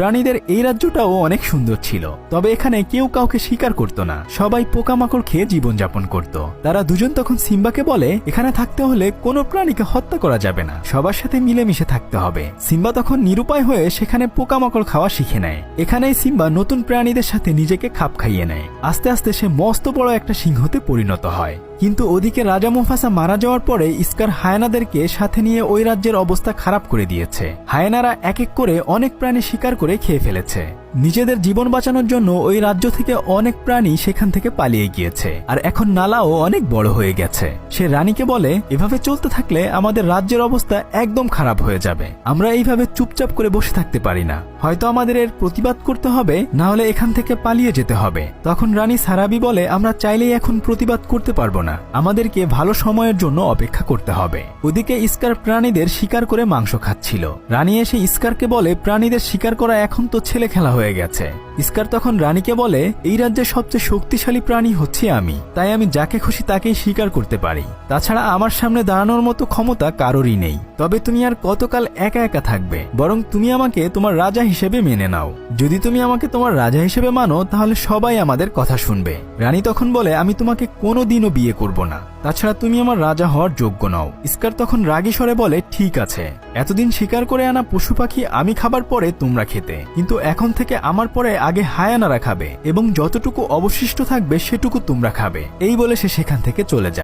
প্রাণীদের এই রাজ্যটাও অনেক সুন্দর ছিল, তবে এখানে কেউ কাউকে শিকার করত না, সবাই পোকামাকড় খেয়ে জীবনযাপন করত। তারা দুজন তখন সিম্বাকে বলে, এখানে থাকতে হলে কোনো প্রাণীকে হত্যা করা যাবে না, সবার সাথে মিলেমিশে থাকতে হবে। সিম্বা তখন নিরুপায় হয়ে সেখানে পোকামাকড় খাওয়া শিখে নেয়। এখানেই সিম্বা নতুন প্রাণীদের সাথে নিজেকে খাপ খাইয়ে নেয়। আস্তে আস্তে সে মস্ত বড় একটা সিংহতে পরিণত হয়। কিন্তু ওদিকে রাজা মুফাসা মারা যাওয়ার পরে স্কার হায়েনাদেরকে সাথে নিয়ে ওই রাজ্যের অবস্থা খারাপ করে দিয়েছে। হায়েনারা এক এক করে অনেক প্রাণী শিকার করে খেয়ে ফেলেছে। নিজেদের জীবন বাঁচানোর জন্য ওই রাজ্য থেকে অনেক প্রাণী সেখান থেকে পালিয়ে গিয়েছে। আর এখন নালাও অনেক বড় হয়ে গেছে। সে রানীকে বলে, এভাবে চলতে থাকলে আমাদের রাজ্যের অবস্থা একদম খারাপ হয়ে যাবে। আমরা এইভাবে চুপচাপ করে বসে থাকতে পারি না, হয়তো আমাদের এর প্রতিবাদ করতে হবে, না হলে এখান থেকে পালিয়ে যেতে হবে। তখন রানী সারাবি বলে, আমরা চাইলেই এখন প্রতিবাদ করতে পারবো না, আমাদেরকে ভালো সময়ের জন্য অপেক্ষা করতে হবে। ওদিকে স্কার প্রাণীদের শিকার করে মাংস খাচ্ছিল। রানী এসে স্কারকে বলে, প্রাণীদের শিকার করা এখন তো ছেলে খেলা হয়ে গেছে। স্কার তখন রানীকে বলে, এই রাজ্যের সবচেয়ে শক্তিশালী প্রাণী হচ্ছে আমি, তাই আমি যাকে খুশি তাকেই শিকার করতে পারি। তাছাড়া আমার সামনে দাঁড়ানোর মতো ক্ষমতা কারোরই নেই। তবে তুমি আর কতকাল একা একা থাকবে, বরং তুমি আমাকে তোমার রাজা হিসেবে মেনে নাও। যদি তুমি আমাকে তোমার রাজা হিসেবে মানো, তাহলে সবাই আমাদের কথা শুনবে। রানী তখন বলে, আমি তোমাকে কোনোদিনও বিয়ে করব না, তাছাড়া তুমি আমার রাজা হওয়ার যোগ্য নও। স্কার তখন রাগী স্বরে বলে, ঠিক আছে, এতদিন শিকার করে আনা পশু পাখি আমি খাবার পরে তোমরা খেতে, কিন্তু এখন থেকে আমার পরে আগে হায়ানারা খাবে, এবং যতটুকু অবশিষ্ট থাকবে সেটুকু তোমরা খাবে। এই বলে সে সেখান থেকে চলে যায়।